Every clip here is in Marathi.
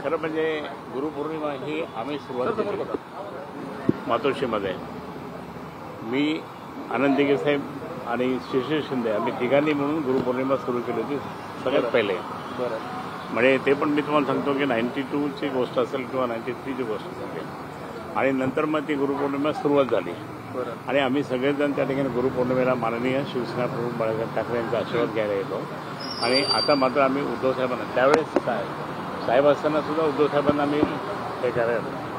खरं म्हणजे गुरुपौर्णिमा ही आम्ही सुरुवात केली मातोश्रीमध्ये. मी आनंद दिघे साहेब आणि शिशिर शिंदे आम्ही तिघांनी म्हणून गुरुपौर्णिमा सुरू केली होती सगळ्यात पहिले. बरं, म्हणजे ते पण मी तुम्हाला सांगतो की 92ची गोष्ट असेल किंवा 93ची गोष्ट असेल. आणि नंतर मग ती गुरुपौर्णिमा सुरुवात झाली. बरं. आणि आम्ही सगळेजण त्या ठिकाणी गुरुपौर्णिमेला माननीय शिवसेना प्रमुख बाळासाहेब ठाकरे यांचा आशीर्वाद घ्यायला येतो. आणि आता मात्र आम्ही उद्धव साहेबांना त्यावेळेस साहेब असताना सुद्धा उद्धव साहेबांना आम्ही हे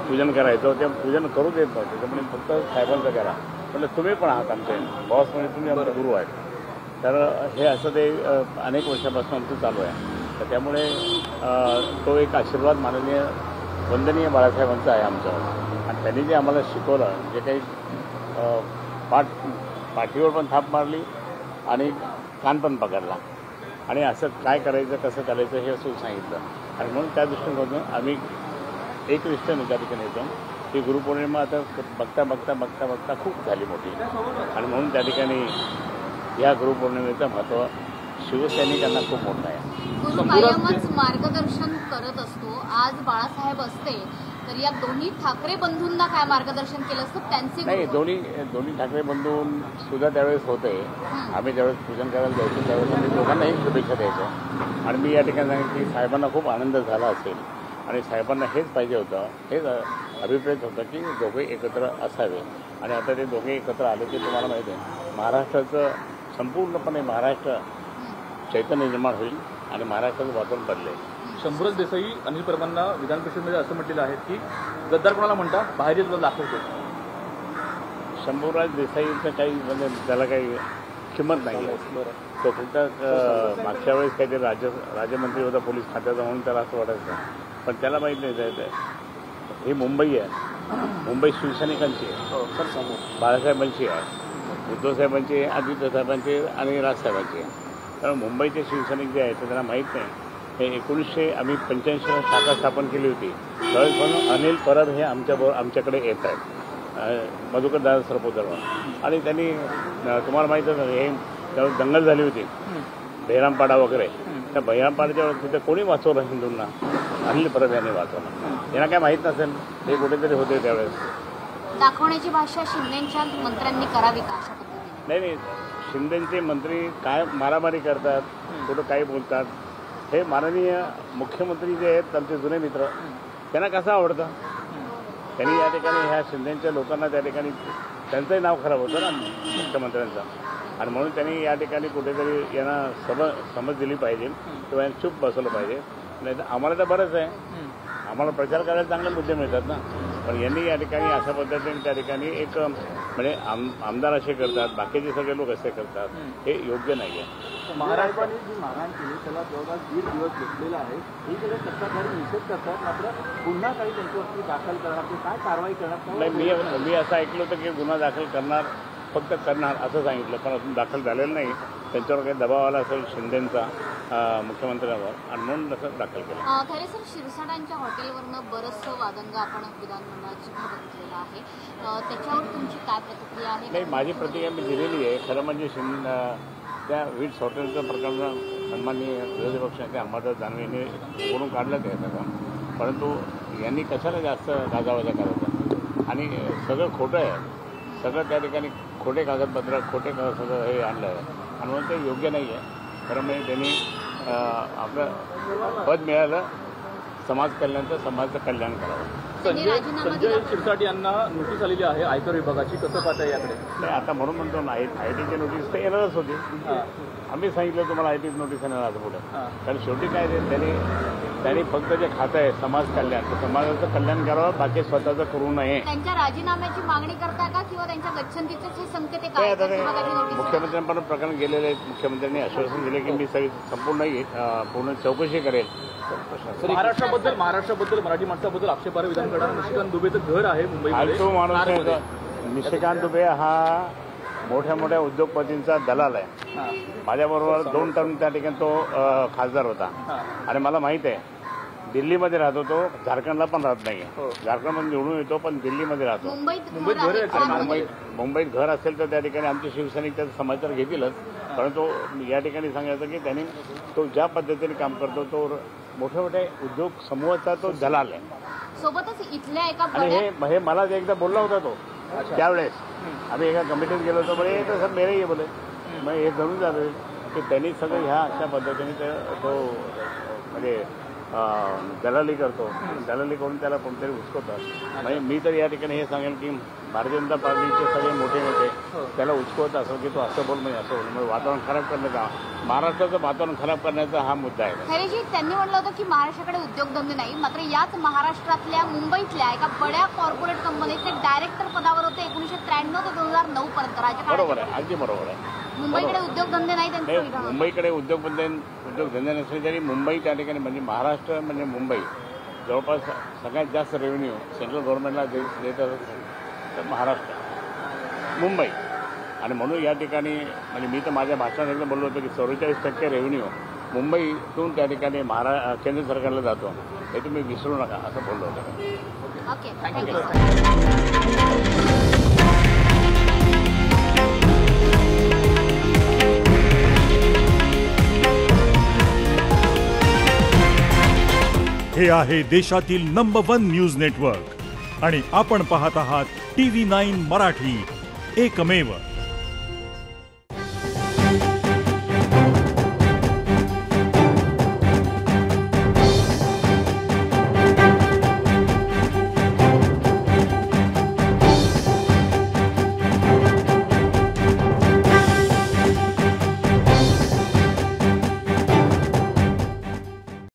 पूजन करायचं. ते पूजन करू देत नव्हते. त्यामुळे फक्त साहेबांचं करा म्हटलं. तुम्ही पण आहात आमचे बॉस, म्हणजे तुम्ही आमचे गुरु आहेत. तर हे असं ते अनेक वर्षापासून आमचं चालू आहे. तर त्यामुळे तो एक आशीर्वाद माननीय वंदनीय बाळासाहेबांचा आहे आमच्यावर. आणि त्यांनी जे आम्हाला शिकवलं, जे काही पाठीवर पण थाप मारली आणि कान पण पकडला आणि असं काय करायचं कसं करायचं हे असं सांगितलं. आणि म्हणून त्या दृष्टीकोनातून आम्ही एक निष्ठेने त्या ठिकाणी येतो की गुरुपौर्णिमा आता बघता बघता बघता बघता खूप झाली मोठी. आणि म्हणून त्या ठिकाणी या गुरुपौर्णिमेचं महत्त्व शिवसैनिकांना खूप मोठं आहे. गुरु कायमच मार्गदर्शन करत असतो. आज बाळासाहेब असते तर या दोन्ही ठाकरे बंधूंना काय मार्गदर्शन केलं असतं त्यांचे? नाही, दोन्ही ठाकरे बंधू सुद्धा त्यावेळेस होते. आम्ही ज्यावेळेस पूजन करायला जायचो त्यावेळेस आम्ही दोघांनाही शुभेच्छा द्यायचो. आणि मी या ठिकाणी सांगितलं की साहेबांना खूप आनंद झाला असेल आणि साहेबांना हेच पाहिजे होतं, हेच अभिप्रेत होतं की दोघे एकत्र असावे. आणि आता ते दोघे एकत्र आले की तुम्हाला माहिती आहे महाराष्ट्राचं संपूर्णपणे महाराष्ट्र चैतन्य निर्माण होईल आणि महाराष्ट्राचं वातावरण बदलेल. शंभूराज देसाई अनिल परबांना विधान परिषदेमध्ये असं म्हटलेलं आहे की गद्दार कोणाला म्हणता बाहेर येत दाखवतो. शंभूराज देसाईचं काही म्हणजे त्याला काही किंमत नाही आहे. तो फक्त मागच्या वेळेस काहीतरी राज्यमंत्री होता पोलीस खात्याचा म्हणून त्याला असं वाटायचं. पण त्याला माहीत नाही जायचं ही मुंबई आहे. मुंबई शिवसैनिकांची आहे, बाळासाहेबांची आहे, उद्धव साहेबांची आहे, आदित्य साहेबांची आणि राजसाहेबांची आहे. कारण मुंबईचे शिवसैनिक जे आहेत ते त्यांना माहीत नाही. हे 1985 ला शाखा स्थापन केली होती. त्यावेळेस म्हणून अनिल परब हे आमच्याकडे येत आहेत, मधुकर दादा सरपोतरवर. आणि त्यांनी तुम्हाला माहीतच हे त्यावेळेस दंगल झाली होती बहिरामपाडा वगैरे. त्या बहिरामपाड्याच्या तिथे कोणी वाचवलं हिंदूंना? अनिल परब यांनी वाचवलं. यांना काय माहीत नसेल, हे कुठेतरी होते त्यावेळेस. दाखवण्याची भाषा शिंदेच्या मंत्र्यांनी करावी का अशा पद्धतीने? नाही, शिंदेचे मंत्री काय मारामारी करतात, कुठं काही बोलतात. हे माननीय मुख्यमंत्री जे आहेत आमचे जुने मित्र, त्यांना कसं आवडतं? त्यांनी या ठिकाणी ह्या शिंदेच्या लोकांना त्या ठिकाणी त्यांचंही नाव खराब होतं ना मुख्यमंत्र्यांचं. आणि म्हणून त्यांनी या ठिकाणी कुठेतरी यांना समज दिली पाहिजे किंवा यांना चूप बसवलं पाहिजे. नाही तर आम्हाला तर बरंच आहे, आम्हाला प्रचार करायला चांगले मुद्दे मिळतात ना. पण यांनी या ठिकाणी अशा पद्धतीने त्या ठिकाणी एक म्हणजे आमदार असे करतात, बाकीचे सगळे लोक असे करतात, हे योग्य नाही आहे. महाराष्ट्राने जी मारहाण केली त्याला जवळपास 1.5 दिवस घेतलेला आहे. ही सगळे सत्ताधारी निषेध करतात, मात्र पुन्हा काही त्यांच्यावरती दाखल करणार की काय कारवाई करणार? नाही, मी असं ऐकलं होतं की गुन्हा दाखल करणार, फक्त करणार असं सांगितलं. पण अजून दाखल झालेलं नाही. त्यांच्यावर काही दबाव आला असेल शिंदेंचा मुख्यमंत्र्यांवर आणि म्हणून असं दाखल केलं. खरे सर, शिरसाटांच्या हॉटेलवरनं बरंचसं वादंग आपण विधानमंडळाची बघितलेलं आहे. त्याच्यावर तुमची काय प्रतिक्रिया आहे? नाही, माझी प्रतिक्रिया मी दिलेली आहे. खरं म्हणजे त्या विट्स हॉटेलचं प्रकरण सन्माननीय विरोधी पक्षाचे अंबादास दानवे यांनी बोलून काढलं ते सगळं. परंतु यांनी कशाला जास्त गाजावाजा करायचा? आणि सगळं खोटं आहे, सगळं त्या ठिकाणी खोटे कागदपत्र, खोटे सगळं हे आणलं आहे. आणि म्हणून ते योग्य नाही आहे. खरं म्हणजे त्यांनी आपलं पद मिळालं समाज कल्याणाचं, समाजाचं कल्याण करावं. संजय शिरसाट यांना नोटीस आलेली आहे आयकर विभागाची, कसं पाहता याकडे? नाही, आता म्हणून म्हणतो ना, आयटीची नोटीस तर येणारच होती. आम्ही सांगितलं तुम्हाला आयटीची नोटीस येणार आता पुढे. कारण शेवटी काय त्यांनी फक्त जे खातं आहे समाज कल्याण, तर समाजाचं कल्याण करावं, बाकी स्वतःचं करू नये. त्यांच्या राजीनाम्याची मागणी करता का किंवा त्यांच्या गच्छंतीचे संकेत काय आता मुख्यमंत्र्यांपर्यंत प्रकरण गेलेले आहेत. मुख्यमंत्र्यांनी आश्वासन दिले की मी सगळी पूर्ण चौकशी करेल. महाराष्ट्राबद्दल मराठी माणसाबद्दल आक्षेपार्ह विधान करणारा निशिकांत दुबेचं घर आहे मुंबईमध्ये. फालतू माणूस निशिकांत दुबे हा मोठ्या मोठ्या उद्योगपतींचा दलाल आहे. माझ्याबरोबर 2 टर्म त्या ठिकाणी तो खासदार होता. आणि मला माहीत आहे दिल्लीमध्ये राहतो तो, झारखंडला पण राहत नाही. झारखंडमध्ये निवडून येतो पण दिल्लीमध्ये राहतो. मुंबईत घर असेल तर त्या ठिकाणी आमचे शिवसैनिक त्याचा समाचार घेतीलच. परंतु या ठिकाणी सांगायचं की त्यांनी तो ज्या पद्धतीने काम करतो तो मोठे मोठे उद्योग समूहाचा तो दलाल आहे सोबतच इथल्या एका आणि हे मला एकदा बोलला होता तो त्यावेळेस आम्ही एका कमिटीत गेलो होतो बरे तर सर मेरे ये बोले मग हे धरून झालं की त्यांनी सगळं ह्या अशा पद्धतीने तो म्हणजे दलाली करतो दलाली करून त्याला कोणतरी उचकवतात म्हणजे मी तर या ठिकाणी हे सांगेन की भारतीय जनता पार्टीचे सगळे मोठे नेते त्याला उचकवत असं की तो असं बोल म्हणजे असं बोल म्हणजे वातावरण खराब करण्याचा महाराष्ट्राचं वातावरण खराब करण्याचा हा मुद्दा आहे. खरेजी त्यांनी म्हटलं होतं की महाराष्ट्राकडे उद्योगधंदे नाही मात्र याच महाराष्ट्रातल्या मुंबईतल्या एका बड्या कॉर्पोरेट कंपनीत ते डायरेक्टर पदावर होते 1993 ते 2009 पर्यंत. बरोबर आहे अगदी बरोबर आहे. मुंबईकडे उद्योगधंदे नाही त्यांचं मुंबईकडे उद्योगधंदे नसले तरी मुंबई त्या ठिकाणी म्हणजे महाराष्ट्र म्हणजे मुंबई जवळपास सगळ्यात जास्त रेव्हेन्यू सेंट्रल गव्हर्नमेंटला देत तर महाराष्ट्र मुंबई आणि म्हणून या ठिकाणी म्हणजे मी तर माझ्या भाषणात एकदा बोललो होतो की 44% रेव्हेन्यू मुंबईतून त्या ठिकाणी केंद्र सरकारला जातो हे तुम्ही विसरू नका असं बोललो होतो. Okay thank you. हे आहे देशातील नंबर 1 न्यूज नेटवर्क आणि आपण पाहत आहात TV9 मराठी, एकमेव.